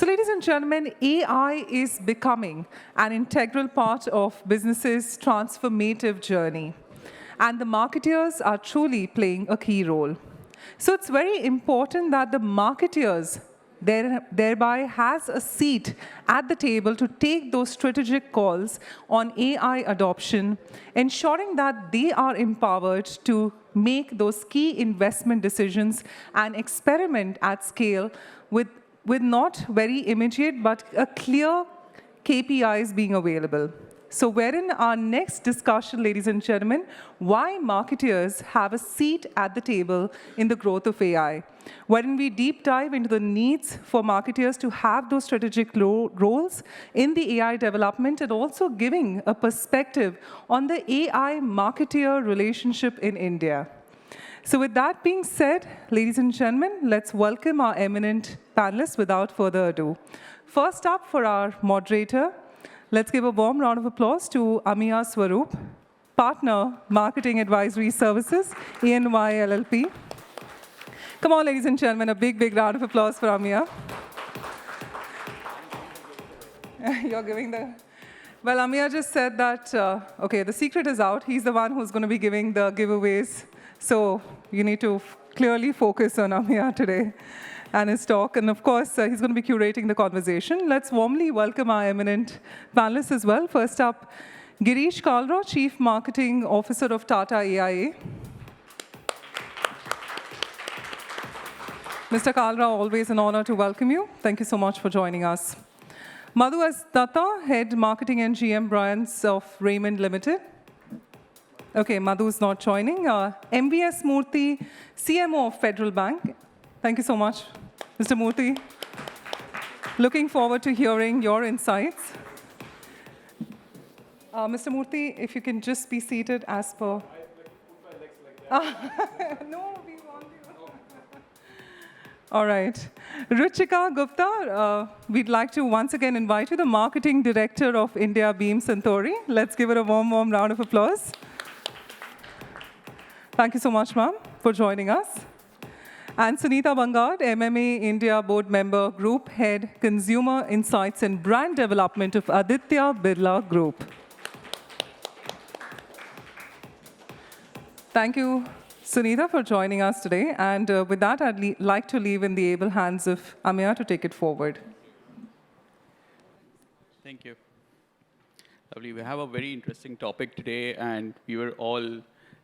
So ladies and gentlemen, AI is becoming an integral part of businesses' transformative journey. And the marketeers are truly playing a key role. So it's very important that the marketeers thereby has a seat at the table to take those strategic calls on AI adoption, ensuring that they are empowered to make those key investment decisions and experiment at scale with not very immediate but a clear KPIs being available. So wherein our next discussion, ladies and gentlemen, why marketers have a seat at the table in the growth of AI, wherein we deep dive into the needs for marketers to have those strategic roles in the AI development and also giving a perspective on the AI marketer relationship in India. So with that being said, ladies and gentlemen, let's welcome our eminent panelists without further ado. First up for our moderator, let's give a warm round of applause to Amiya Swaroop, Partner, Marketing Advisory Services, EY LLP. Come on, ladies and gentlemen, a big, big round of applause for Amiya. You're giving the... Well, Amiya just said that, okay, the secret is out. He's the one who's going to be giving the giveaways. So you need to clearly focus on Amiya today and his talk. And of course, he's going to be curating the conversation. Let's warmly welcome our eminent panelists as well. First up, Girish Kalra, Chief Marketing Officer of Tata AIA. Mr. Kalra, always an honor to welcome you. Thank you so much for joining us. Madhu S. Datta, Head Marketing and GM Brands of Raymond Limited. Okay, Madhu's not joining. MVS Murthy, CMO of Federal Bank. Thank you so much, Mr. Murthy. Looking forward to hearing your insights. Mr. Murthy, if you can just be seated as per... I put my legs like that. No, we want you. All right. Ruchika Gupta, we'd like to once again invite you, the Marketing Director of India Beam Suntory. Let's give it a warm, warm round of applause. Thank you so much, ma'am, for joining us. And Sunita Bangad, MMA India Board Member, Group Head, Consumer Insights and Brand Development of Aditya Birla Group. Thank you, Sunita, for joining us today. And with that, I'd like to leave in the able hands of Amiya to take it forward. Thank you. Lovely. We have a very interesting topic today, and we were all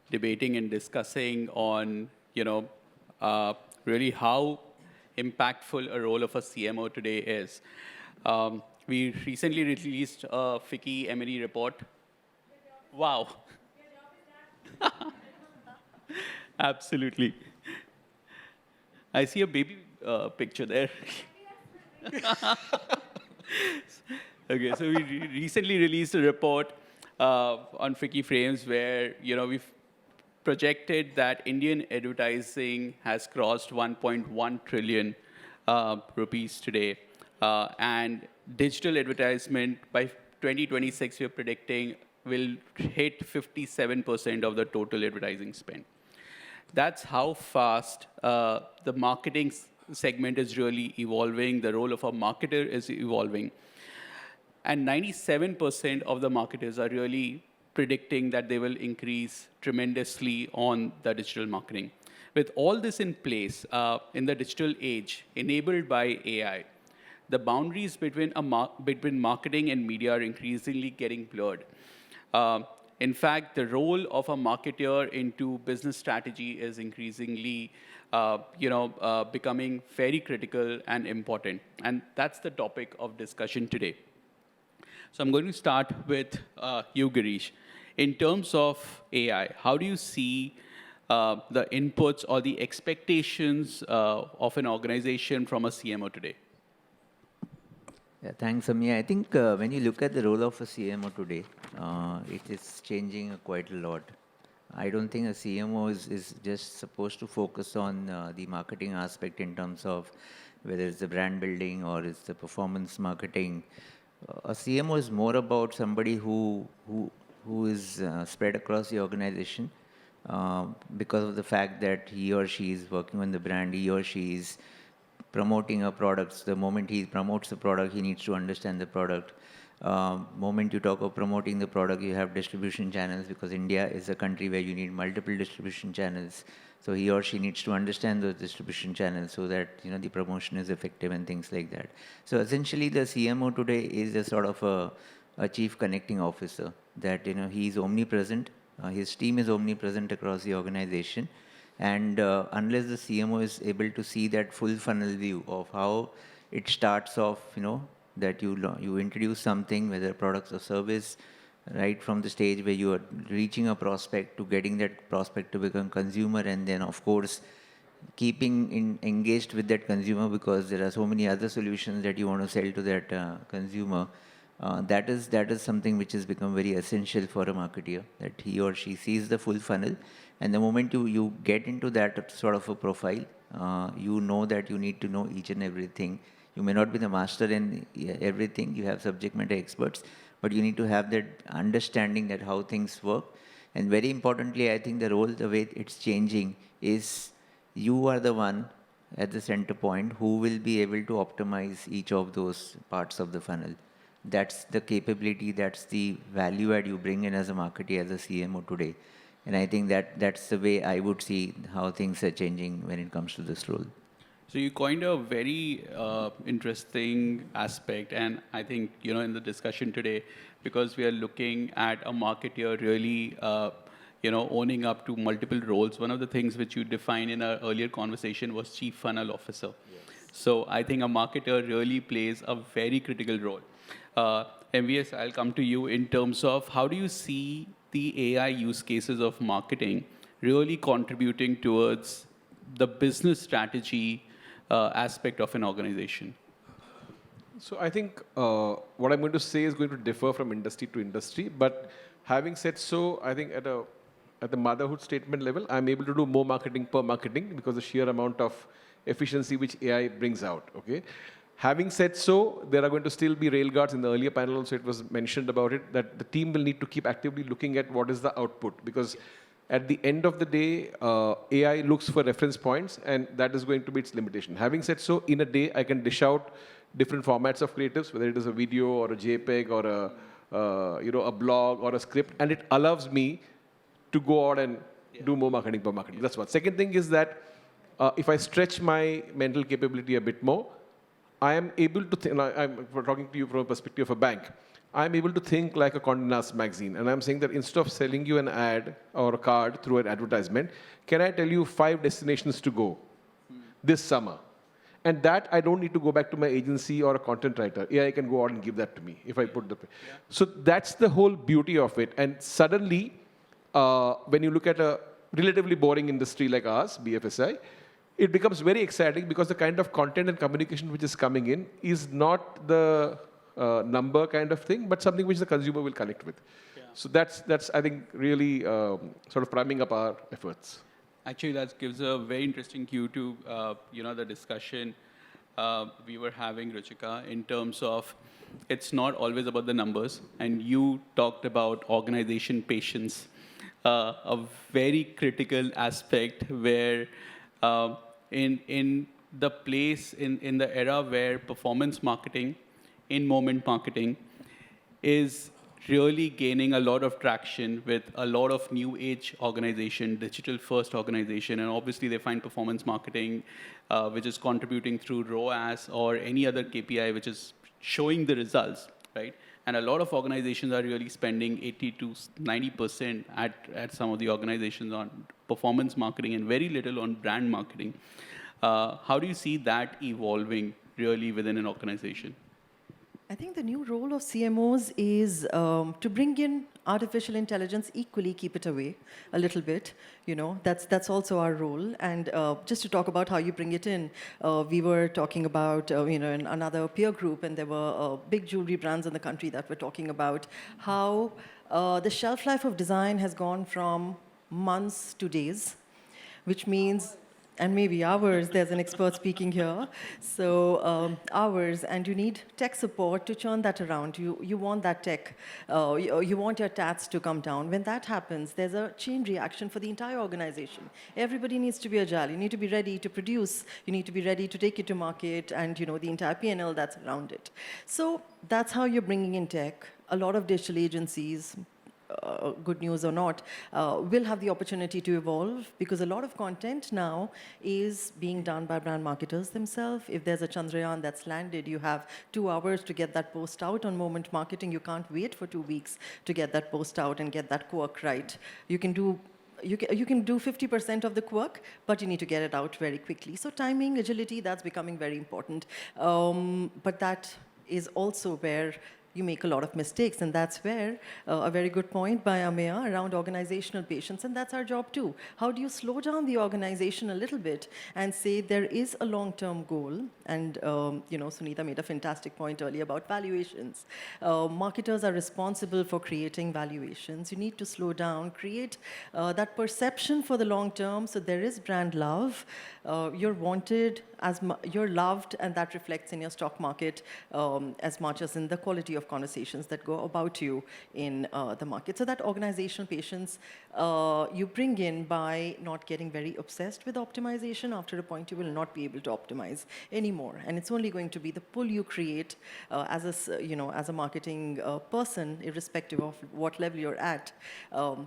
debating and discussing on, really how impactful a role of a CMO today is. We recently released a FICCI M&E report. Wow. Absolutely. I see a baby picture there. Okay, so we recently released a report on FICCI Frames where, we've projected that Indian advertising has crossed 1.1 trillion rupees today. And digital advertisement by 2026, we're predicting will hit 57% of the total advertising spend. That's how fast the marketing segment is really evolving. The role of a marketer is evolving. And 97% of the marketers are really predicting that they will increase tremendously on the digital marketing. With all this in place, in the digital age, enabled by AI, the boundaries between marketing and media are increasingly getting blurred. In fact, the role of a marketer into business strategy is increasingly becoming very critical and important. And that's the topic of discussion today. So I'm going to start with you, Girish. In terms of AI, how do you see the inputs or the expectations of an organization from a CMO today? Yeah, thanks, Amiya. I think when you look at the role of a CMO today, it is changing quite a lot. I don't think a CMO is just supposed to focus on the marketing aspect in terms of whether it's the brand building or it's the performance marketing. A CMO is more about somebody who is spread across the organization because of the fact that he or she is working on the brand, he or she is promoting a product. The moment he promotes the product, he needs to understand the product. Moment you talk of promoting the product, you have distribution channels, because India is a country where you need multiple distribution channels. So he or she needs to understand those distribution channels so that the promotion is effective and things like that. So essentially, the CMO today is a sort of a chief connecting officer. That he is omnipresent. His team is omnipresent across the organization, and unless the CMO is able to see that full funnel view of how it starts off, that you introduce something, whether products or service, right from the stage where you are reaching a prospect to getting that prospect to become consumer, and then of course keeping engaged with that consumer, because there are so many other solutions that you want to sell to that consumer. That is something which has become very essential for a marketer, that he or she sees the full funnel, and the moment you get into that sort of a profile, you know that you need to know each and everything. You may not be the master in everything, you have subject matter experts, but you need to have that understanding that how things work. And very importantly, I think the way it's changing is you are the one at the center point who will be able to optimize each of those parts of the funnel. That's the capability, that's the value add you bring in as a marketer, as a CMO today. And I think that's the way I would see how things are changing when it comes to this role. So you coined a very interesting aspect, and I think in the discussion today, because we are looking at a marketer really owning up to multiple roles. One of the things which you defined in our earlier conversation was chief funnel officer. Yes. So I think a marketer really plays a very critical role. MVS, I'll come to you in terms of how do you see the AI use cases of marketing really contributing towards the business strategy aspect of an organization? So I think what I'm going to say is going to differ from industry to industry. But having said so, I think at the motherhood statement level, I'm able to do more marketing per marketing because the sheer amount of efficiency which AI brings out. Okay. Having said so, there are going to still be railguards. In the earlier panel also it was mentioned about it, that the team will need to keep actively looking at what is the output, because at the end of the day, AI looks for reference points, and that is going to be its limitation. Having said so, in a day, I can dish out different formats of creatives, whether it is a video or a JPEG or a blog or a script, and it allows me to go out and do more marketing per marketing. That's one. Second thing is that if I stretch my mental capability a bit more, I am able to think, I'm talking to you from a perspective of a bank, I'm able to think like a Condé Nast magazine. And I'm saying that instead of selling you an ad or a card through an advertisement, can I tell you 5 destinations to go this summer? And that I don't need to go back to my agency or a content writer. AI can go out and give that to me if I put the... Yeah. So that's the whole beauty of it. And suddenly, when you look at a relatively boring industry like ours, BFSI, it becomes very exciting because the kind of content and communication which is coming in is not the number kind of thing, but something which the consumer will connect with. Yeah. So that's I think really sort of priming up our efforts. Actually, that gives a very interesting cue to the discussion we were having, Ruchika, in terms of it's not always about the numbers, and you talked about organization patience, a very critical aspect where in the place in the era where performance marketing, in-moment marketing is really gaining a lot of traction with a lot of new age organization, digital first organization, and obviously they find performance marketing, which is contributing through ROAS or any other KPI, which is showing the results, right? And a lot of organizations are really spending 80 to 90% at some of the organizations on performance marketing and very little on brand marketing. How do you see that evolving really within an organization? I think the new role of CMOs is to bring in artificial intelligence, equally keep it away a little bit. That's also our role. And just to talk about how you bring it in, we were talking about in another peer group, and there were big jewelry brands in the country that were talking about how the shelf life of design has gone from months to days, which means and maybe hours. There's an expert speaking here. So hours, and you need tech support to turn that around. You want that tech, you want your tats to come down. When that happens, there's a chain reaction for the entire organization. Everybody needs to be agile. You need to be ready to produce. You need to be ready to take it to market, and the entire P&L that's around it. So that's how you're bringing in tech. A lot of digital agencies, good news or not, will have the opportunity to evolve, because a lot of content now is being done by brand marketers themselves. If there's a Chandrayaan that's landed, you have 2 hours to get that post out on Moment Marketing. You can't wait for 2 weeks to get that post out and get that quirk right. You can do 50% of the quirk, but you need to get it out very quickly. So timing, agility, that's becoming very important. But that is also where you make a lot of mistakes, and that's where a very good point by Ameya around organizational patience, and that's our job too. How do you slow down the organization a little bit and say there is a long-term goal? And Sunita made a fantastic point earlier about valuations. Marketers are responsible for creating valuations. You need to slow down, create that perception for the long term, so there is brand love. You're wanted, you're loved, and that reflects in your stock market as much as in the quality of conversations that go about you in the market. So that organizational patience you bring in by not getting very obsessed with optimization. After a point, you will not be able to optimize anymore, and it's only going to be the pull you create as a marketing person, irrespective of what level you're at,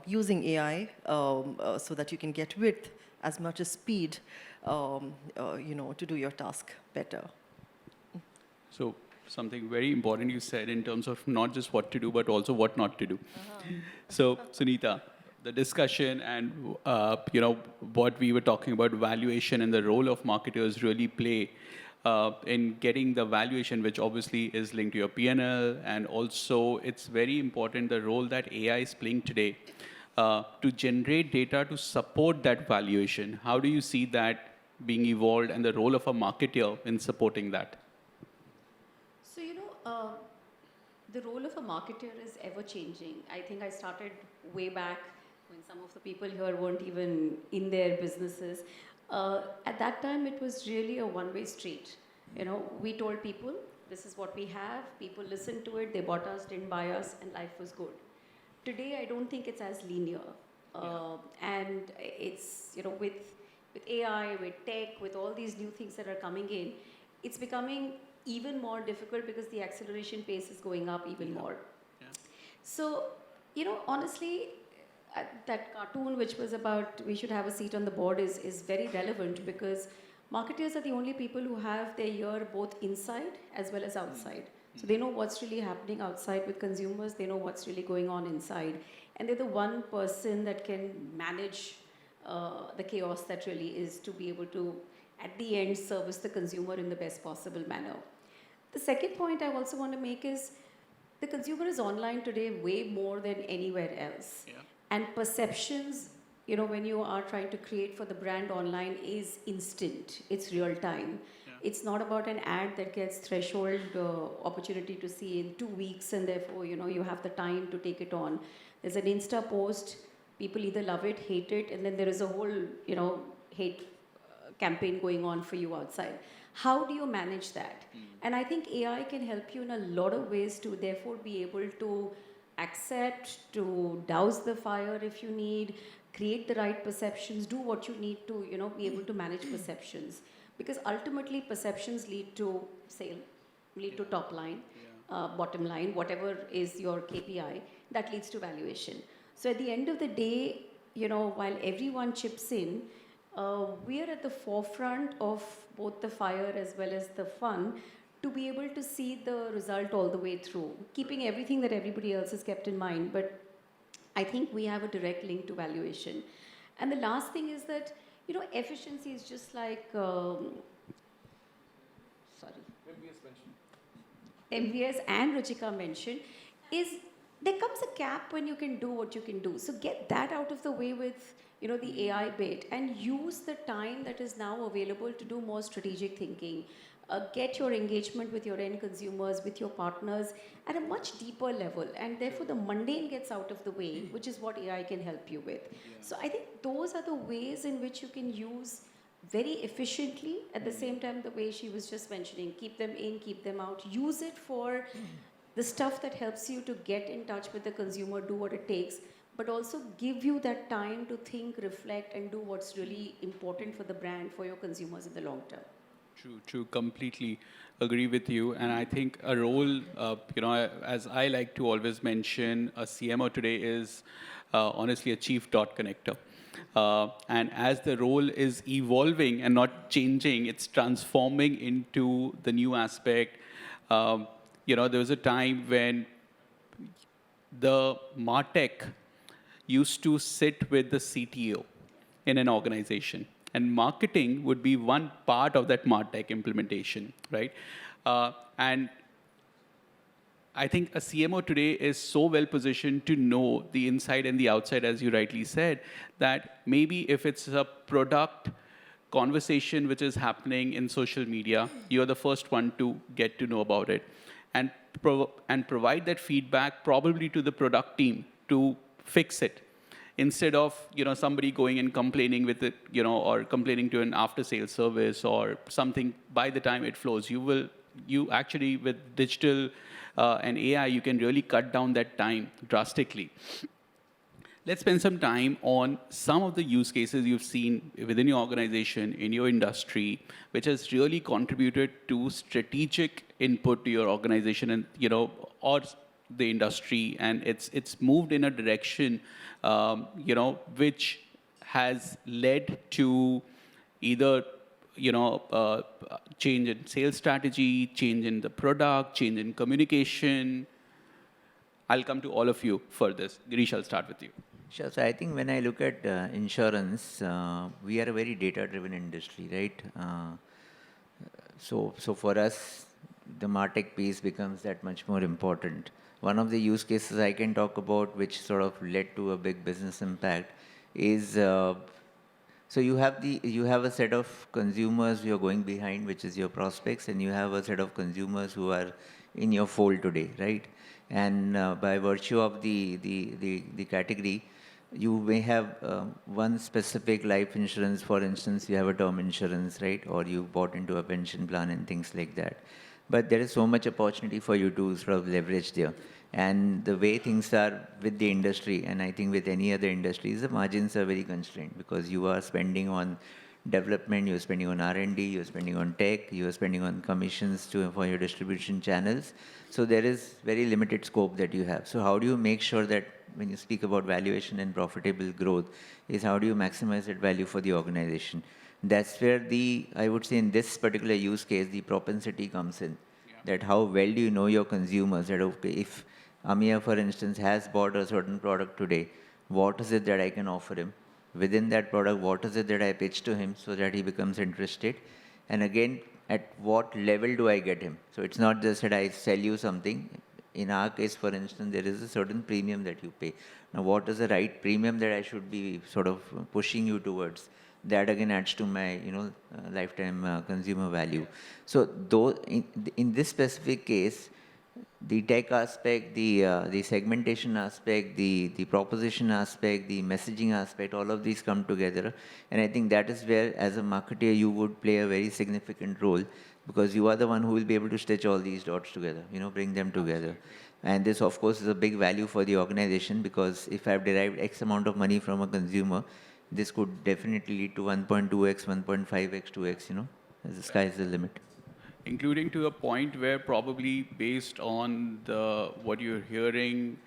using AI so that you can get width as much as speed, to do your task better. So something very important you said in terms of not just what to do, but also what not to do. So Sunita, the discussion and what we were talking about, valuation and the role of marketers really play in getting the valuation, which obviously is linked to your P&L, and also it's very important the role that AI is playing today to generate data to support that valuation. How do you see that being evolved, and the role of a marketer in supporting that? So, the role of a marketer is ever changing. I think I started way back when some of the people here weren't even in their businesses. At that time, it was really a one-way street. We told people, this is what we have, people listened to it, they bought us, didn't buy us, and life was good. Today, I don't think it's as linear. And it's, with AI, with tech, with all these new things that are coming in, it's becoming even more difficult because the acceleration pace is going up even more. Yeah. So, honestly, that cartoon which was about we should have a seat on the board is very relevant, because marketers are the only people who have their ear both inside as well as outside. So they know what's really happening outside with consumers, they know what's really going on inside. And they're the one person that can manage the chaos that really is, to be able to, at the end, service the consumer in the best possible manner. The second point I also want to make is the consumer is online today way more than anywhere else. Yeah. And perceptions, when you are trying to create for the brand online, is instant. It's real time. Yeah. It's not about an ad that gets threshold opportunity to see in 2 weeks, and therefore, you have the time to take it on. There's an Insta post. People either love it, hate it, and then there is a whole, hate campaign going on for you outside. How do you manage that? And I think AI can help you in a lot of ways to therefore be able to accept, to douse the fire if you need, create the right perceptions, do what you need to, be able to manage perceptions. Because ultimately perceptions lead to sale, lead to top line, bottom line, whatever is your KPI, that leads to valuation. So at the end of the day, while everyone chips in, we are at the forefront of both the fire as well as the fun, to be able to see the result all the way through, keeping everything that everybody else has kept in mind. But I think we have a direct link to valuation. And the last thing is that, efficiency is just like, MVS and Ruchika mentioned, is there comes a cap when you can do what you can do. So get that out of the way with, the AI bit, and use the time that is now available to do more strategic thinking. Get your engagement with your end consumers, with your partners at a much deeper level, and therefore the mundane gets out of the way, which is what AI can help you with. So I think those are the ways in which you can use very efficiently. At the same time, the way she was just mentioning, keep them in, keep them out, use it for the stuff that helps you to get in touch with the consumer, do what it takes, but also give you that time to think, reflect, and do what's really important for the brand, for your consumers in the long term. True, true. Completely agree with you. And I think a role, as I like to always mention, a CMO today is honestly a chief dot connector. And as the role is evolving and not changing, it's transforming into the new aspect. There was a time when the MarTech used to sit with the CTO in an organization. And marketing would be one part of that MarTech implementation, right? And I think a CMO today is so well positioned to know the inside and the outside, as you rightly said, that maybe if it's a product conversation which is happening in social media, you're the first one to get to know about it. And provide that feedback probably to the product team to fix it, instead of somebody going and complaining with it, or complaining to an after sales service or something. By the time it flows, you actually, with digital and AI, you can really cut down that time drastically. Let's spend some time on some of the use cases you've seen within your organization, in your industry, which has really contributed to strategic input to your organization and, or the industry, and it's moved in a direction, which has led to either, change in sales strategy, change in the product, change in communication. I'll come to all of you for this. Girish, I'll start with you. Sure. So I think when I look at insurance, we are a very data-driven industry, right? So for us, the MarTech piece becomes that much more important. One of the use cases I can talk about, which sort of led to a big business impact, is so you have a set of consumers you're going behind, which is your prospects, and you have a set of consumers who are in your fold today, right? And by virtue of the category, you may have one specific life insurance. For instance, you have a term insurance, right? Or you bought into a pension plan and things like that. But there is so much opportunity for you to sort of leverage there. And the way things are with the industry, and I think with any other industries, the margins are very constrained because you are spending on development, you're spending on R&D, you're spending on tech, you're spending on commissions for your distribution channels. So there is very limited scope that you have. So how do you make sure that when you speak about valuation and profitable growth, is how do you maximize that value for the organization? That's where I would say in this particular use case, the propensity comes in. Yeah. That how well do you know your consumers? That okay, if Amir, for instance, has bought a certain product today, what is it that I can offer him? Within that product, what is it that I pitch to him so that he becomes interested? And again, at what level do I get him? So it's not just that I sell you something. In our case, for instance, there is a certain premium that you pay. Now, what is the right premium that I should be sort of pushing you towards? That again adds to my, lifetime consumer value. So, though in this specific case, the tech aspect, the segmentation aspect, the proposition aspect, the messaging aspect, all of these come together. And I think that is where, as a marketer, you would play a very significant role because you are the one who will be able to stitch all these dots together, bring them together. And this, of course, is a big value for the organization because if I've derived X amount of money from a consumer, this could definitely lead to 1.2x, 1.5x, 2x, as the sky is the limit. Including to a point where probably based on what you're hearing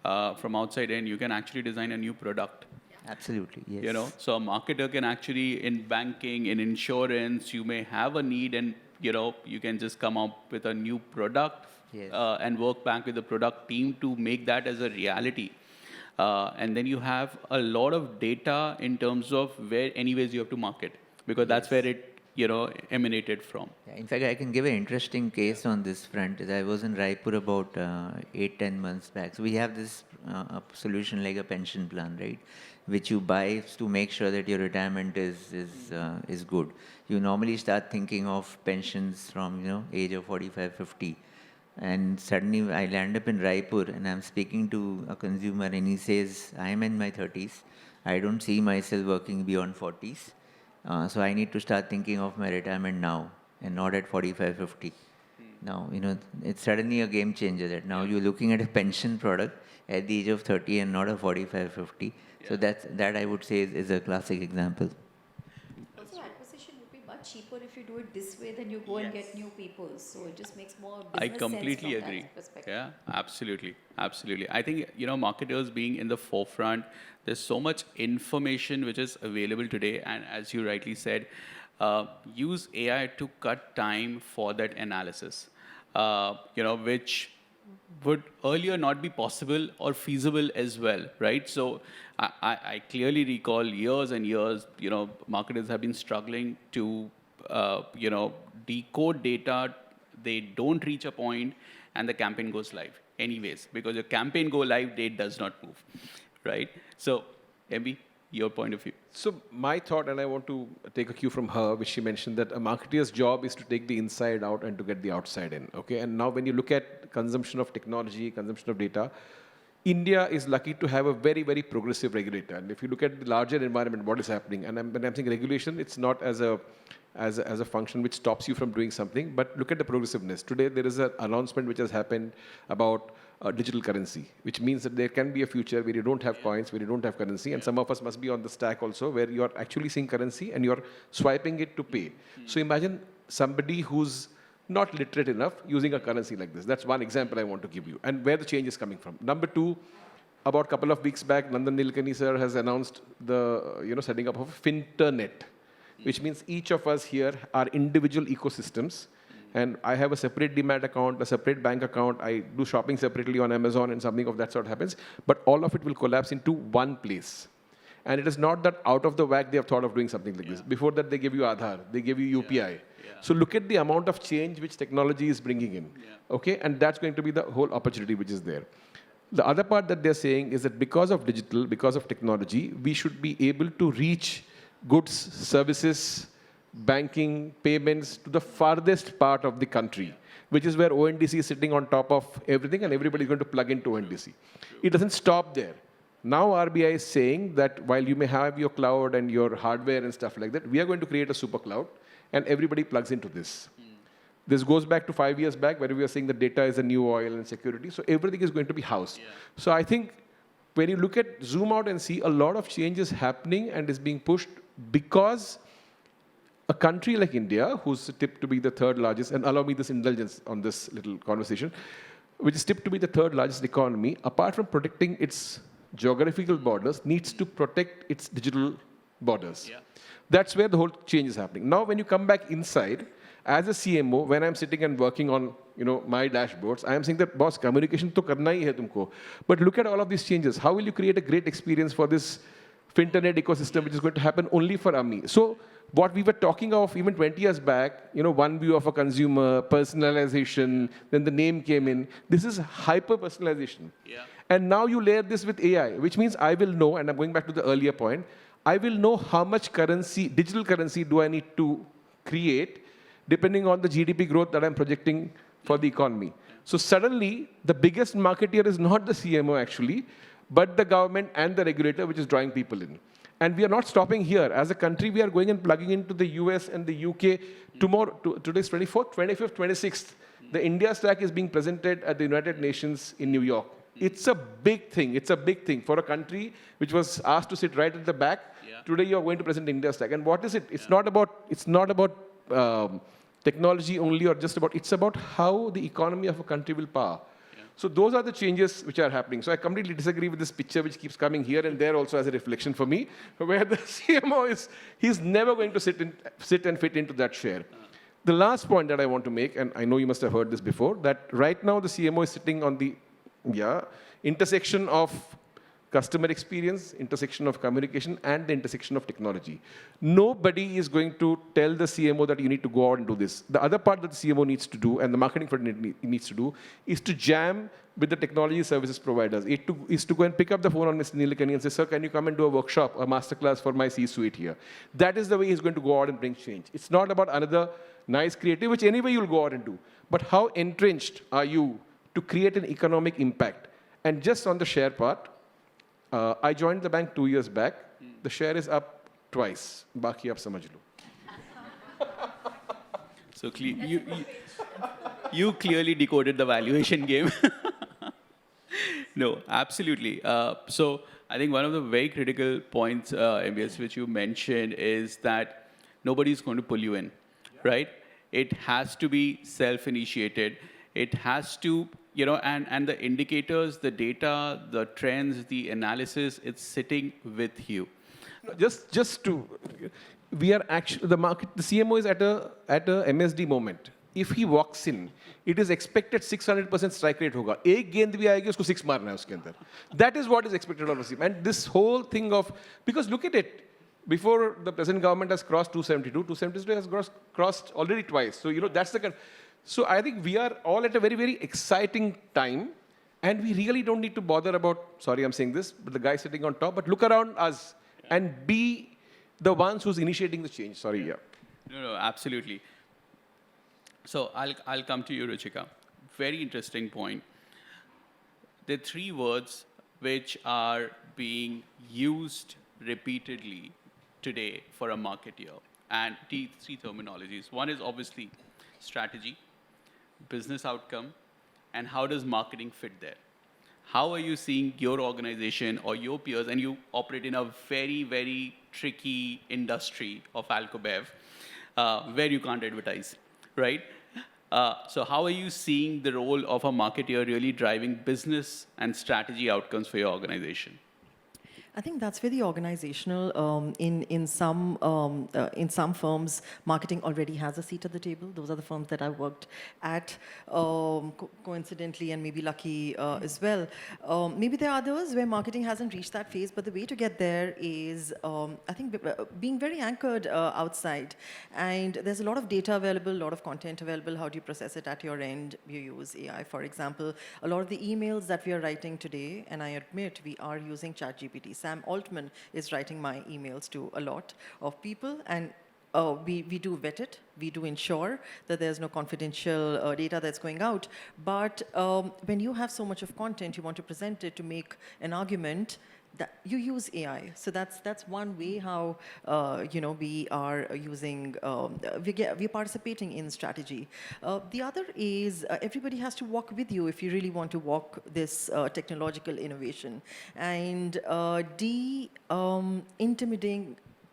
from outside in, you can actually design a new product. Absolutely, yes. So a marketer can actually, in banking, in insurance, you may have a need and, you can just come up with a new product. Yes. And work back with the product team to make that as a reality. And then you have a lot of data in terms of where anyways you have to market because that's where it emanated from. Yeah, in fact, I can give an interesting case on this front. I was in Raipur about 8-10 months back. So we have this a solution like a pension plan, right, which you buy to make sure that your retirement is good. You normally start thinking of pensions from age of 45, 50. And suddenly I land up in Raipur and I'm speaking to a consumer and he says, I'm in my 30s. I don't see myself working beyond 40s. So I need to start thinking of my retirement now and not at 45, 50. Now, it's suddenly a game changer that now you're looking at a pension product at the age of 30 and not a 45, 50. So that I would say is a classic example. Also, acquisition would be much cheaper if you do it this way than you go and get new people. So it just makes more I business completely sense from agree. that perspective. Yeah, absolutely, absolutely. I think marketers being in the forefront. There's so much information which is available today, and as you rightly said, use AI to cut time for that analysis. Which would earlier not be possible or feasible as well, right? So I clearly recall years and years, marketers have been struggling to, decode data. They don't reach a point and the campaign goes live anyways, because your campaign go live date does not move, right? So, MB, your point of view. So my thought, and I want to take a cue from her, which she mentioned that a marketeer's job is to take the inside out and to get the outside in. Okay, and now when you look at consumption of technology, consumption of data, India is lucky to have a very, very progressive regulator. And if you look at the larger environment, what is happening, and when I'm saying regulation, it's not as a function which stops you from doing something, but look at the progressiveness. Today, there is an announcement which has happened about digital currency, which means that there can be a future where you don't have coins, where you don't have currency, and some of us must be on the stack also, where you're actually seeing currency and you're swiping it to pay. So imagine somebody who's not literate enough using a currency like this. That's one example I want to give you, and where the change is coming from. Number two, about a couple of weeks back, Nandan Nilekani sir has announced the setting up of a Finternet, which means each of us here are individual ecosystems. And I have a separate Demat account, a separate bank account. I do shopping separately on Amazon and something of that sort happens. But all of it will collapse into one place. And it is not that out of the whack they have thought of doing something like this. Before that, they give you Aadhaar, they give you UPI. So look at the amount of change which technology is bringing in. Okay, and that's going to be the whole opportunity which is there. The other part that they're saying is that because of digital, because of technology, we should be able to reach goods, services, banking, payments to the farthest part of the country, which is where ONDC is sitting on top of everything and everybody is going to plug into ONDC. It doesn't stop there. Now RBI is saying that while you may have your cloud and your hardware and stuff like that, we are going to create a super cloud and everybody plugs into this. This goes back to 5 years back where we were saying that data is a new oil and security. So everything is going to be housed. So I think when you look at, zoom out and see a lot of changes happening and is being pushed because a country like India, who's tipped to be the third largest, and allow me this indulgence on this little conversation, which is tipped to be the third largest economy, apart from protecting its geographical borders, needs to protect its digital borders. That's where the whole change is happening. Now, when you come back inside, as a CMO, when I'm sitting and working on my dashboards, I am saying that, boss, communication to karna hi hai tumko. But look at all of these changes. How will you create a great experience for this Finternet ecosystem, which is going to happen only for AMI? So what we were talking of even 20 years back, one view of a consumer, personalization, then the name came in. This is hyper-personalization. And now you layer this with AI, which means I will know, and I'm going back to the earlier point, I will know how much currency, digital currency, do I need to create, depending on the GDP growth that I'm projecting for the economy. So suddenly, the biggest marketeer is not the CMO actually, but the government and the regulator, which is drawing people in. And we are not stopping here. As a country, we are going and plugging into the US and the UK. Tomorrow, today's 24th, 25th, 26th, the India stack is being presented at the United Nations in New York. It's a big thing. It's a big thing for a country which was asked to sit right at the back. Today, you're going to present the India stack. And what is it? It's not about technology only or just about, it's about how the economy of a country will power. So those are the changes which are happening. So I completely disagree with this picture which keeps coming here and there also as a reflection for me, where the CMO is, he's never going to sit and fit into that share. The last point that I want to make, and I know you must have heard this before, that right now the CMO is sitting on the intersection of customer experience, intersection of communication, and the intersection of technology. Nobody is going to tell the CMO that you need to go out and do this. The other part that the CMO needs to do, and the marketing firm needs to do, is to jam with the technology services providers. It is to go and pick up the phone on Mr. Nilekani and say, sir, can you come and do a workshop, a masterclass for my C-suite here? That is the way he's going to go out and bring change. It's not about another nice creative, which anyway you'll go out and do. But how entrenched are you to create an economic impact? And just on the share part, I joined the bank 2 years back. The share is up twice. बाकी आप समझ लो. So you clearly decoded the valuation game. No, absolutely. So I think one of the very critical points, MBS, which you mentioned is that nobody's going to pull you in, right? It has to be self-initiated. It has to, and the indicators, the data, the trends, the analysis, it's sitting with you. Just to, we are actually, the CMO is at a MSD moment. If he walks in, it is expected 600% strike rate hoga. एक गेंद भी आएगी उसको 6 मारना है उसके अंदर. That is what is expected of a CMO. And this whole thing of, because look at it, before the present government has crossed 272, 272 has crossed already twice. So, that's the kind. So I think we are all at a very, very exciting time. And we really don't need to bother about, sorry I'm saying this, but the guy sitting on top, but look around us and be the ones who's initiating the change. Sorry, yeah. No, absolutely. So I'll come to you, Ruchika. Very interesting point. There are 3 words which are being used repeatedly today for a marketeer, and 3 terminologies. One is obviously strategy, business outcome, and how does marketing fit there? How are you seeing your organization or your peers, and you operate in a very, very tricky industry of Alcobev, where you can't advertise, right? So how are you seeing the role of a marketeer really driving business and strategy outcomes for your organization? I think that's very organizational. In some firms, marketing already has a seat at the table. Those are the firms that I worked at, coincidentally, and maybe lucky as well. Maybe there are others where marketing hasn't reached that phase, but the way to get there is, I think, being very anchored outside. And there's a lot of data available, a lot of content available. How do you process it at your end? You use AI, for example. A lot of the emails that we are writing today, and I admit we are using ChatGPT. Sam Altman is writing my emails to a lot of people, and we do vet it. We do ensure that there's no confidential data that's going out. But when you have so much of content, you want to present it to make an argument, that you use AI. So that's one way how we are using, we're participating in strategy. The other is everybody has to walk with you if you really want to walk this technological innovation. And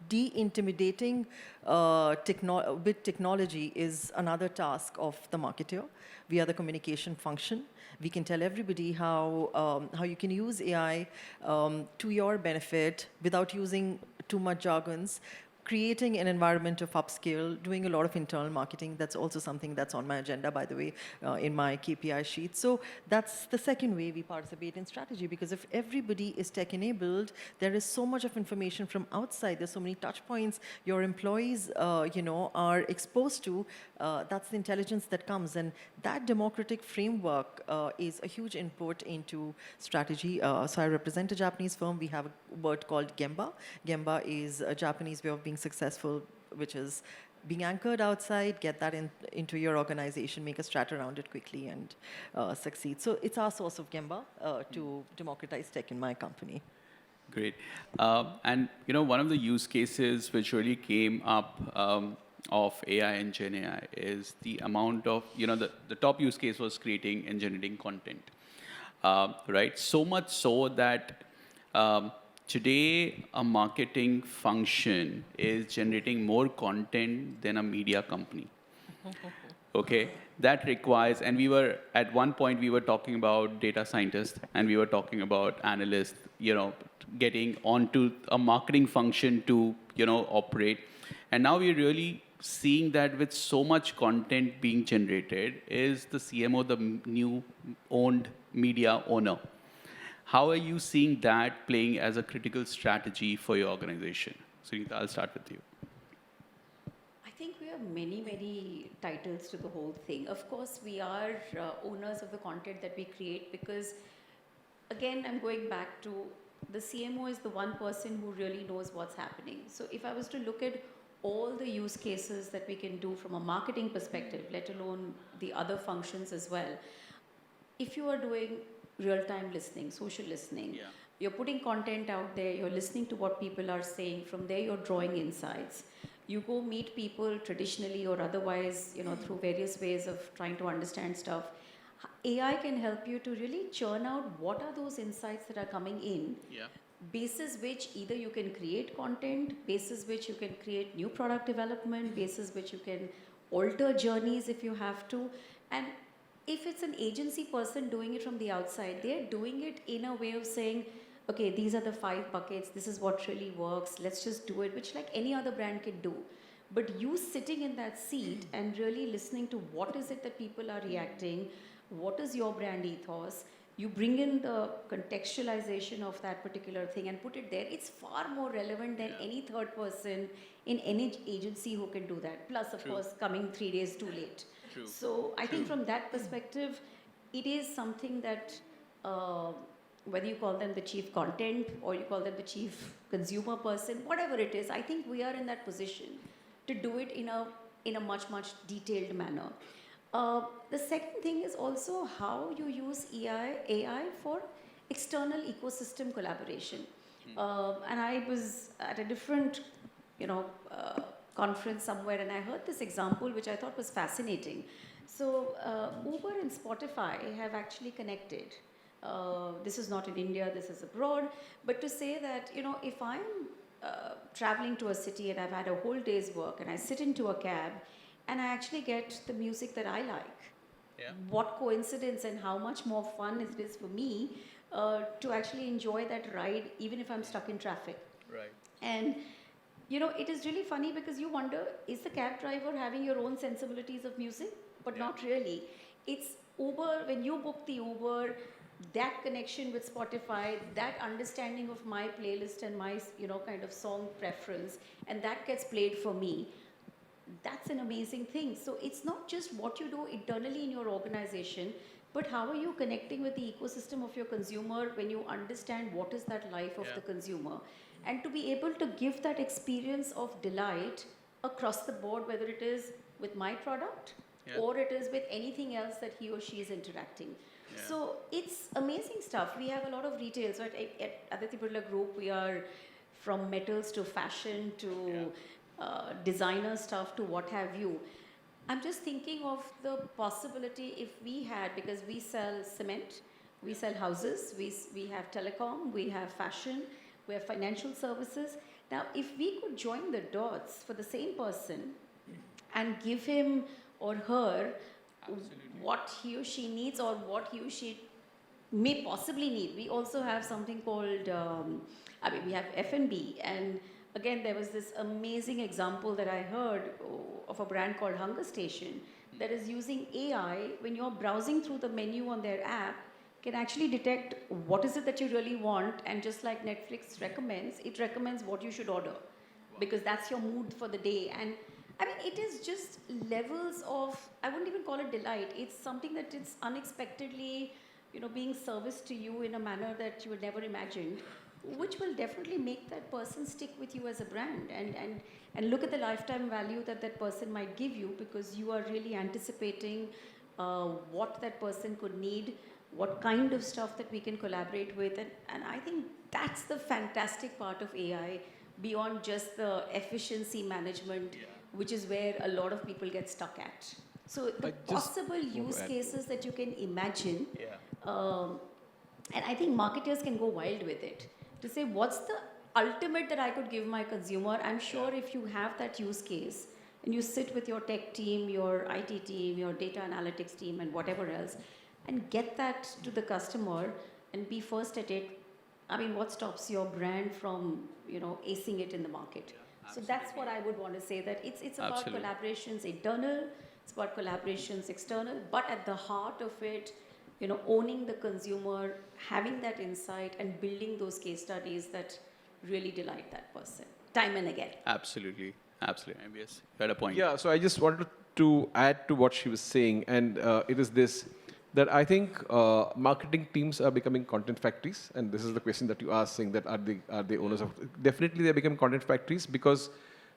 de-intimidating with technology is another task of the marketer. We are the communication function. We can tell everybody how you can use AI to your benefit without using too much jargons, creating an environment of upskill, doing a lot of internal marketing. That's also something that's on my agenda, by the way, in my KPI sheet. So that's the second way we participate in strategy, because if everybody is tech-enabled, there is so much of information from outside. There's so many touch points your employees, are exposed to. That's the intelligence that comes. And that democratic framework is a huge input into strategy. So I represent a Japanese firm. We have a word called Gemba. Gemba is a Japanese way of being successful, which is being anchored outside, get that into your organization, make a strat around it quickly, and succeed. So it's our source of Gemba to democratize tech in my company. Great. And one of the use cases which really came up of AI and Gen AI is the amount of, the top use case was creating and generating content, right? So much so that today, a marketing function is generating more content than a media company. Okay, that requires, and at one point we were talking about data scientists, and we were talking about analysts, getting onto a marketing function to, operate. And now we're really seeing that with so much content being generated, is the CMO the new owned media owner? How are you seeing that playing as a critical strategy for your organization? Sunita, I'll start with you. I think we have many, many titles to the whole thing. Of course, we are owners of the content that we create because, again, I'm going back to the CMO is the one person who really knows what's happening. So if I was to look at all the use cases that we can do from a marketing perspective, let alone the other functions as well, if you are doing real-time listening, social listening, you're putting content out there, you're listening to what people are saying, from there you're drawing insights. You go meet people traditionally or otherwise, through various ways of trying to understand stuff. AI can help you to really churn out what are those insights that are coming in, basis which either you can create content, basis which you can create new product development, basis which you can alter journeys if you have to. And if it's an agency person doing it from the outside, they're doing it in a way of saying, okay, these are the 5 buckets, this is what really works, let's just do it, which like any other brand can do. But you sitting in that seat and really listening to what is it that people are reacting, what is your brand ethos, you bring in the contextualization of that particular thing and put it there, it's far more relevant than any third person in any agency who can do that. Plus, of course, coming 3 days too late. So I think from that perspective, it is something that whether you call them the chief content or you call them the chief consumer person, whatever it is, I think we are in that position to do it in a much, much detailed manner. The second thing is also how you use AI for external ecosystem collaboration. And I was at a different, conference somewhere, and I heard this example which I thought was fascinating. So Uber and Spotify have actually connected. This is not in India, this is abroad. But to say that, if I'm traveling to a city and I've had a whole day's work and I sit into a cab and I actually get the music that I like, what coincidence and how much more fun it is for me to actually enjoy that ride even if I'm stuck in traffic. Right. And it is really funny because you wonder, is the cab driver having your own sensibilities of music? But not really. It's Uber, when you book the Uber, that connection with Spotify, that understanding of my playlist and my, kind of song preference, and that gets played for me. That's an amazing thing. So it's not just what you do internally in your organization, but how are you connecting with the ecosystem of your consumer when you understand what is that life of the consumer? And to be able to give that experience of delight across the board, whether it is with my product or it is with anything else that he or she is interacting. So it's amazing stuff. We have a lot of retail. So at Aditya Birla Group, we are from metals to fashion to designer stuff to what have you. I'm just thinking of the possibility if we had, because we sell cement, we sell houses, we have telecom, we have fashion, we have financial services. Now, if we could join the dots for the same person and give him or her what he or she needs or what he or she may possibly need. We also have something called, we have F&B. And again, there was this amazing example that I heard of a brand called Hunger Station that is using AI when you're browsing through the menu on their app, can actually detect what is it that you really want, and just like Netflix recommends, it recommends what you should order because that's your mood for the day. And it is just levels of, I wouldn't even call it delight. It's something that it's unexpectedly, being serviced to you in a manner that you would never imagined, which will definitely make that person stick with you as a brand and look at the lifetime value that that person might give you because you are really anticipating what that person could need, what kind of stuff that we can collaborate with. And I think that's the fantastic part of AI beyond just the efficiency management, which is where a lot of people get stuck at. So the possible use cases that you can imagine, and I think marketers can go wild with it to say, what's the ultimate that I could give my consumer? I'm sure if you have that use case and you sit with your tech team, your IT team, your data analytics team, and whatever else, and get that to the customer and be first at it, what stops your brand from, acing it in the market? So that's what I would want to say, that it's about collaborations internal, it's about collaborations external, but at the heart of it, owning the consumer, having that insight and building those case studies that really delight that person time and again. Absolutely. Absolutely. Yes, you had a point. Yeah, so I just wanted to add to what she was saying, and it is this, that I think marketing teams are becoming content factories, and this is the question that you asked, saying that are they owners of? Definitely, they become content factories because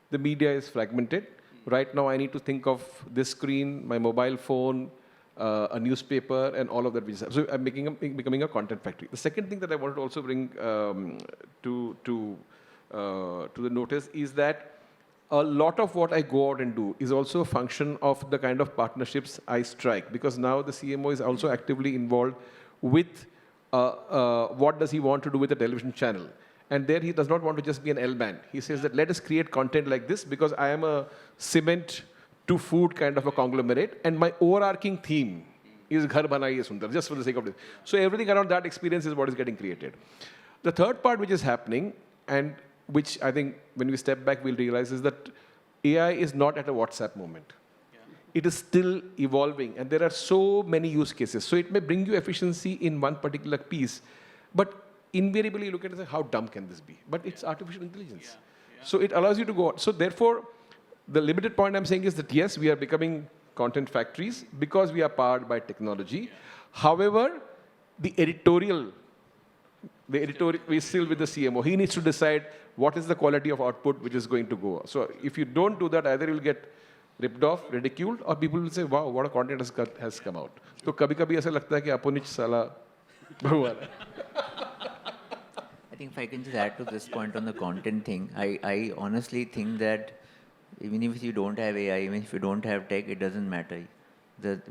the media is fragmented. Right now, I need to think of this screen, my mobile phone, a newspaper, and all of that. So I'm becoming a content factory. The second thing that I wanted to also bring to the notice is that a lot of what I go out and do is also a function of the kind of partnerships I strike, because now the CMO is also actively involved with what does he want to do with a television channel. And there he does not want to just be an L-man. He says that let us create content like this because I am a cement to food kind of a conglomerate, and my overarching theme is Ghar Banaiye Sundar, just for the sake of this. So everything around that experience is what is getting created. The third part which is happening, and which I think when we step back we'll realize, is that AI is not at a WhatsApp moment. It is still evolving, and there are so many use cases. So it may bring you efficiency in one particular piece, but invariably you look at it and say, how dumb can this be? But it's artificial intelligence. So it allows you to go on. So therefore, the limited point I'm saying is that yes, we are becoming content factories because we are powered by technology. However, the editorial, we still with the CMO. He needs to decide what is the quality of output which is going to go. So if you don't do that, either you'll get ripped off, ridiculed, or people will say, wow, what a content has come out. So kabhi-kabhi aisa lagta hai ki apunich sala bhagwan. I think if I can just add to this point on the content thing, I honestly think that even if you don't have AI, even if you don't have tech, it doesn't matter.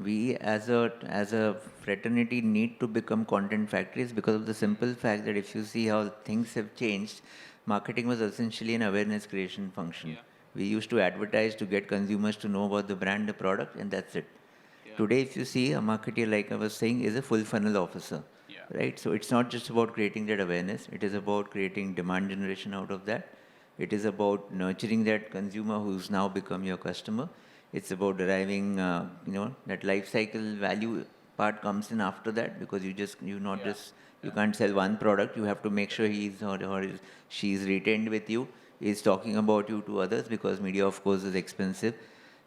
We as a fraternity need to become content factories because of the simple fact that if you see how things have changed, marketing was essentially an awareness creation function. Yeah. We used to advertise to get consumers to know about the brand, the product, and that's it. Yeah. Today, if you see, a marketer, like I was saying, is a full funnel officer. Yeah. Right? So it's not just about creating that awareness. It is about creating demand generation out of that. It is about nurturing that consumer who's now become your customer. It's about deriving, that life cycle value part comes in after that, because you can't sell one product. You have to make sure he's or she's retained with you, is talking about you to others, because media, of course, is expensive.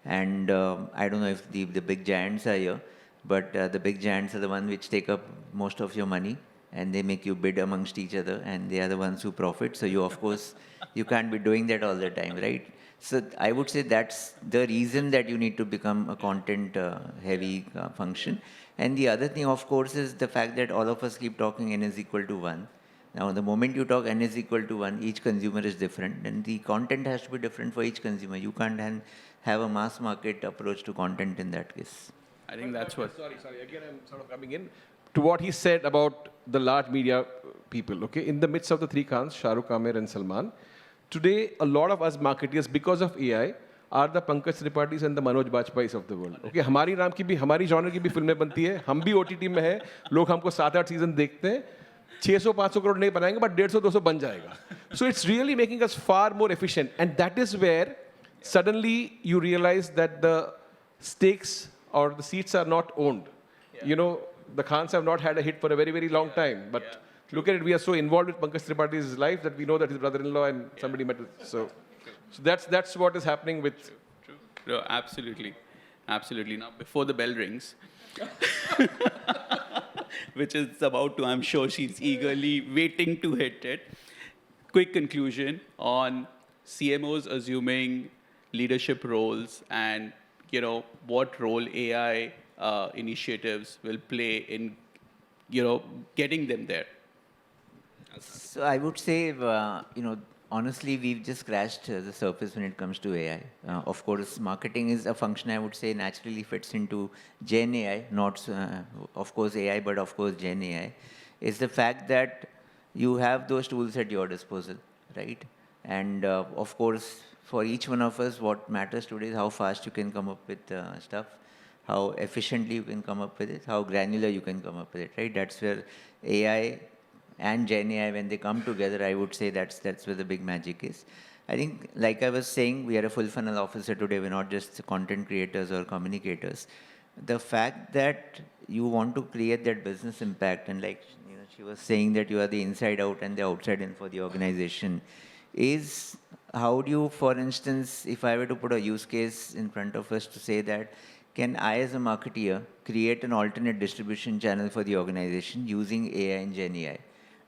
And I don't know if the big giants are here, but the big giants are the ones which take up most of your money, and they make you bid amongst each other, and they are the ones who profit. So you, of course, you can't be doing that all the time, right? So I would say that's the reason that you need to become a content-heavy function. And the other thing, of course, is the fact that all of us keep talking n is equal to 1. Now, the moment you talk n is equal to 1, each consumer is different, and the content has to be different for each consumer. You can't have a mass market approach to content in that case. I think that's what... Sorry. Again, I'm sort of coming in to what he said about the large media people, okay? In the midst of the three Khans, Shah Rukh, Aamir, and Salman, today, a lot of us marketeers, because of AI, are the Pankaj Tripattis and the Manoj Bajpaiyis of the world. Okay, हमारी नाम की भी, हमारी genre की भी फिल्में बनती है, हम भी OTT में हैं, लोग हमको 7-8 सीजन देखते हैं, 600-500 करोड़ नहीं बनाएंगे, but 150-200 बन जाएगा. So it's really making us far more efficient, and that is where suddenly you realize that the stakes or the seats are not owned. Yeah. You know, the Khans have not had a hit for a very, very long time, but look at it, we are so involved with Pankaj Tripatti's life that we know that his brother-in-law and somebody met. So that's what is happening with. True. No, absolutely. Now, before the bell rings, which is about to, I'm sure she's eagerly waiting to hit it. Quick conclusion on CMOs assuming leadership roles, and what role AI initiatives will play in getting them there. So I would say, honestly, we've just scratched the surface when it comes to AI. Of course, marketing is a function, I would say, naturally fits into Gen AI, not, of course, AI, but of course, Gen AI. Is the fact that you have those tools at your disposal, right? And of course, for each one of us, what matters today is how fast you can come up with stuff, how efficiently you can come up with it, how granular you can come up with it, right? That's where AI and Gen AI, when they come together, I would say that's where the big magic is. I think, like I was saying, we are a full funnel officer today. We're not just content creators or communicators. The fact that you want to create that business impact, and like she was saying that you are the inside out and the outside in for the organization, is how do you, for instance, if I were to put a use case in front of us to say that, can I, as a marketeer, create an alternate distribution channel for the organization using AI and Gen AI?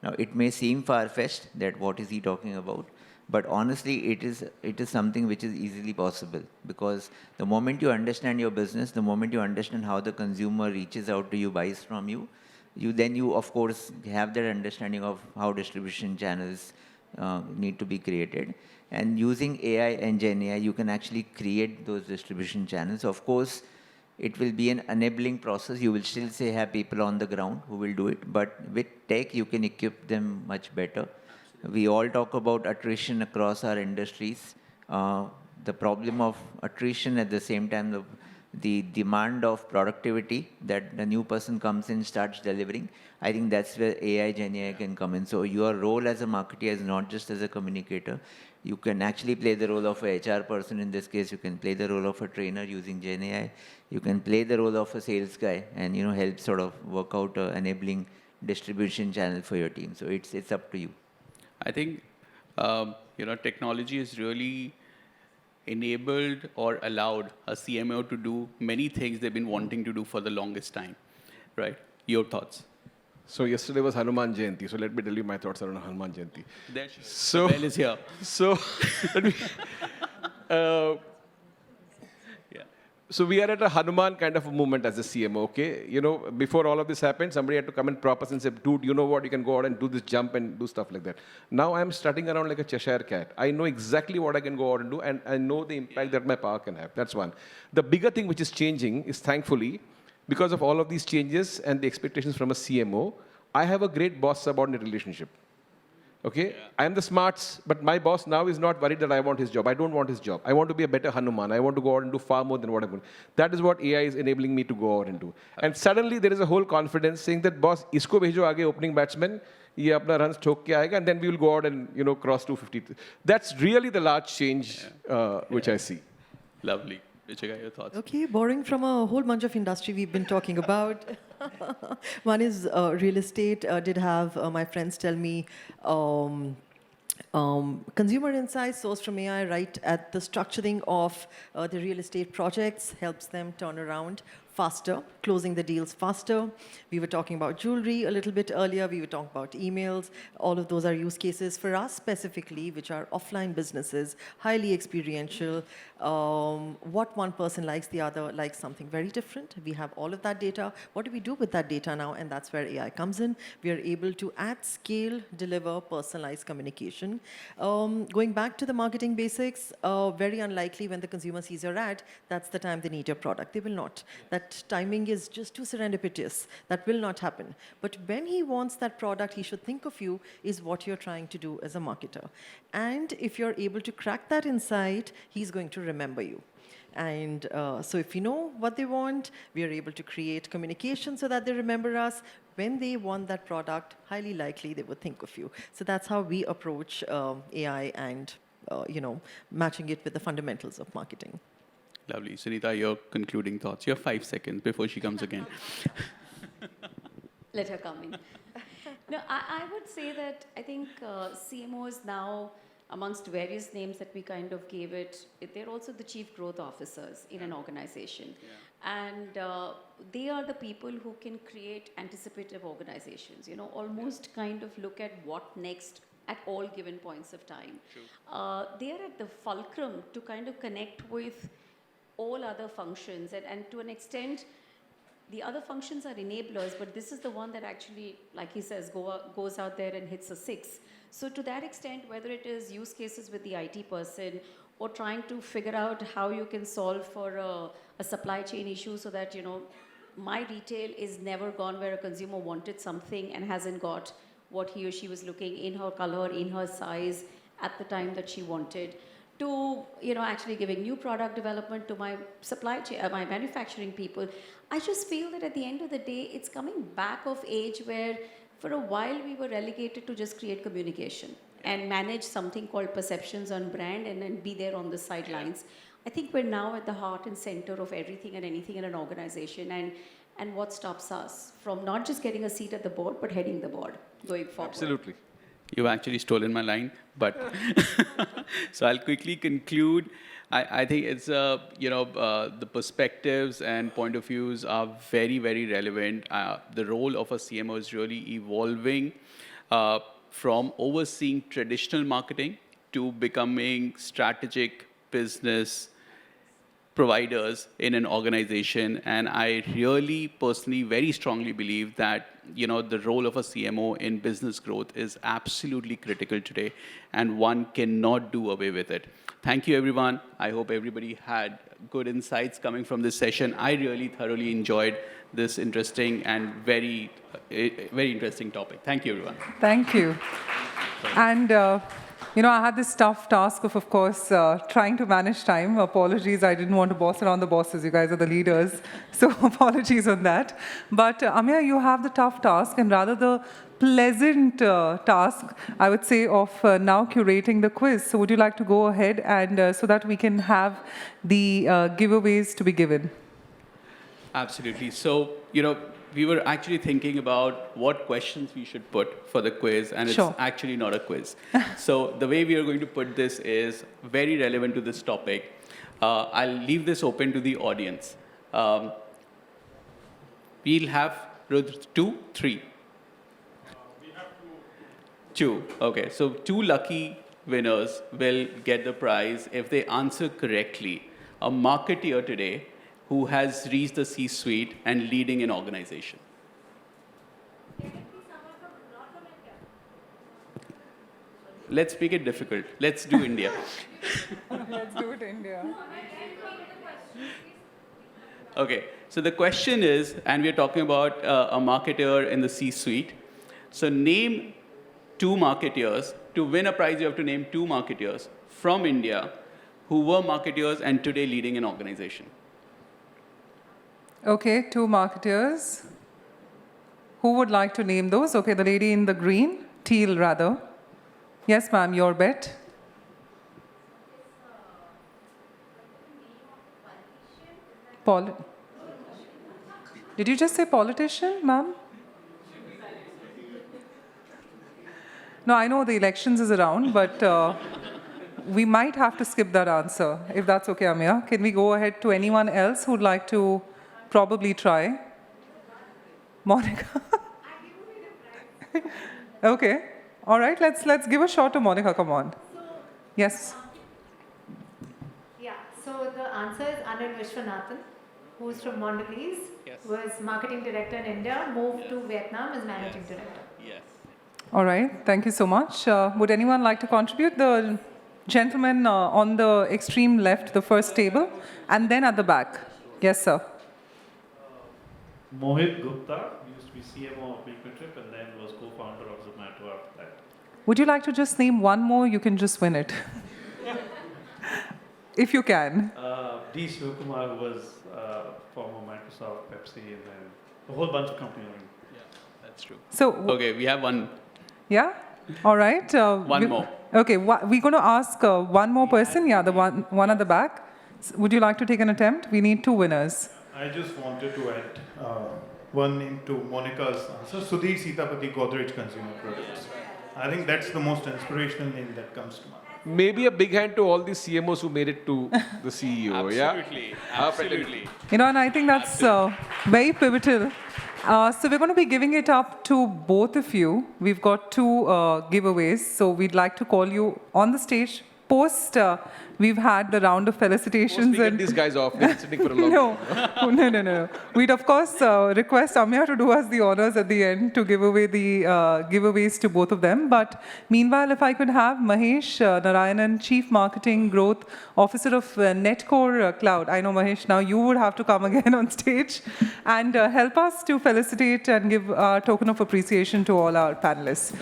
Now, it may seem far-fetched that what is he talking about, But honestly, it is something which is easily possible, because the moment you understand your business, the moment you understand how the consumer reaches out to you, buys from you, you of course have that understanding of how distribution channels need to be created. And using AI and Gen AI, you can actually create those distribution channels. Of course, it will be an enabling process. You will still say have people on the ground who will do it, but with tech, you can equip them much better. We all talk about attrition across our industries. The problem of attrition, at the same time, the demand of productivity that the new person comes in, starts delivering. I think that's where AI, Gen AI can come in. So your role as a marketer is not just as a communicator. You can actually play the role of a HR person in this case. You can play the role of a trainer using Gen AI. You can play the role of a sales guy and help sort of work out a enabling distribution channel for your team. So it's up to you. I think technology has really enabled or allowed a CMO to do many things they've been wanting to do for the longest time, right? Your thoughts? So yesterday was Hanuman Jayanti, so let me tell you my thoughts around Hanuman Jayanti. There So, Bell is here. So, let me, Yeah. so we are at a Hanuman kind of a movement as a CMO, okay? Before all of this happened, somebody had to come and prop us and say, dude, you know what, you can go out and do this jump and do stuff like that. Now I'm strutting around like a Cheshire cat. I know exactly what I can go out and do, and I know the impact that my power can have. That's one. The bigger thing which is changing is, thankfully, because of all of these changes and the expectations from a CMO, I have a great boss-subordinate relationship. Okay? Yeah. I am the smarts, but my boss now is not worried that I want his job. I don't want his job. I want to be a better Hanuman. I want to go out and do far more than what I'm doing. That is what AI is enabling me to go out and do. And suddenly there is a whole confidence saying that, boss, isko bhejo aage opening batsman, ye apna runs thok ke aayega, and then we will go out and cross 250. That's really the large change which I see. Lovely. Ruchika, your thoughts? Okay, borrowing from a whole bunch of industry we've been talking about. One is real estate. Did have my friends tell me consumer insights sourced from AI right at the structuring of the real estate projects helps them turn around faster, closing the deals faster. We were talking about jewelry a little bit earlier. We were talking about emails. All of those are use cases for us specifically, which are offline businesses, highly experiential. What one person likes, the other likes something very different. We have all of that data. What do we do with that data now? And that's where AI comes in. We are able to, at scale, deliver personalized communication. Going back to the marketing basics, very unlikely when the consumer sees your ad, that's the time they need your product. They will not. That timing is just too serendipitous. That will not happen. But when he wants that product, he should think of you is what you're trying to do as a marketer. And if you're able to crack that insight, he's going to remember you. And so if we know what they want, we are able to create communication so that they remember us. When they want that product, highly likely they would think of you. So that's how we approach AI and matching it with the fundamentals of marketing. Lovely. Sunita, your concluding thoughts. You have 5 seconds before she comes again. Let her come in. No, I would say that I think CMOs now, amongst various names that we kind of gave it, they're also the chief growth officers in an organization. Yeah. And they are the people who can create anticipative organizations, almost kind of look at what next at all given points of time. They are at the fulcrum to kind of connect with all other functions, and to an extent, the other functions are enablers, but this is the one that actually, like he says, goes out there and hits a 6. So to that extent, whether it is use cases with the IT person or trying to figure out how you can solve for a supply chain issue so that, my retail is never gone where a consumer wanted something and hasn't got what he or she was looking in her color, in her size, at the time that she wanted, to actually giving new product development to my supply chain, my manufacturing people. I just feel that at the end of the day, it's coming back of age where for a while we were relegated to just create communication and manage something called perceptions on brand and then be there on the sidelines. I think we're now at the heart and center of everything and anything in an organization, and what stops us from not just getting a seat at the board, but heading the board going forward. Absolutely. You've actually stolen my line, but so I'll quickly conclude. I think it's the perspectives and point of views are very, very relevant. The role of a CMO is really evolving from overseeing traditional marketing to becoming strategic business providers in an organization. And I really personally very strongly believe that the role of a CMO in business growth is absolutely critical today, and one cannot do away with it. Thank you, everyone. I hope everybody had good insights coming from this session. I really thoroughly enjoyed this interesting and very interesting topic. Thank you, everyone. Thank you. And, I had this tough task of course, trying to manage time. Apologies, I didn't want to boss around the bosses. You guys are the leaders, so apologies on that. But Amya, you have the tough task, and rather the pleasant task, I would say, of now curating the quiz. So would you like to go ahead and so that we can have the giveaways to be given? Absolutely. So, we were actually thinking about what questions we should put for the quiz, and Sure. it's actually not a quiz. So the way we are going to put this is very relevant to this topic. I'll leave this open to the audience. We'll have 2, 3. We have 2. Okay, so 2 lucky winners will get the prize if they answer correctly. A marketeer today who has reached the C-suite and leading an organization. Let's make it difficult. Let's do India. Let's do it, India. Okay, so the question is, and we're talking about a marketer in the C-suite. So name 2 marketeers. To win a prize, you have to name 2 marketeers from India who were marketeers and today leading an organization. Okay, 2 marketers. Who would like to name those? Okay, the lady in the green, teal rather. Yes, ma'am, your bet. Did you just say politician, ma'am? No, I know the elections is around, but we might have to skip that answer, if that's okay, Amya. Can we go ahead to anyone else who'd like to probably try? Monica? Okay. All right, let's give a shot to Monica, come on. Yes. Yeah, so the answer is Anil Vishwanathan, who's from Mondelez, was marketing director in India, moved to Vietnam as managing director. Yes. All right, thank you so much. Would anyone like to contribute? The gentleman on the extreme left, the first table, and then at the back. Yes, sir. Mohit Gupta used to be CMO of Equitrip and then was co-founder of Zomato after that. Would you like to just name one more? You can just win it. If you can. D. Shivakumar, who was former Microsoft, Pepsi, and then a whole bunch of companies. Yeah, that's true. So, Okay, we have one. yeah? All right. One more. Okay, we're going to ask one more person. Yeah, the one at the back. Would you like to take an attempt? We need 2 winners. I just wanted to add one name to Monica's answer, Sudhir Sitapati, Godrej Consumer Products. I think that's the most inspirational name that comes to mind. Maybe a big hand to all the CMOs who made it to the CEO. Absolutely, Yeah? absolutely. And I think that's very pivotal. So we're going to be giving it up to both of you. We've got 2 giveaways. So we'd like to call you on the stage. Post, we've had the round of felicitations. We get these guys off. They're sitting for a long time. No. We'd, of course, request Amya to do us the honors at the end to give away the giveaways to both of them. But meanwhile, if I could have Mahesh Narayanan, Chief Marketing Growth Officer of Netcore Cloud. I know, Mahesh, now you would have to come again on stage and help us to felicitate and give a token of appreciation to all our panelists.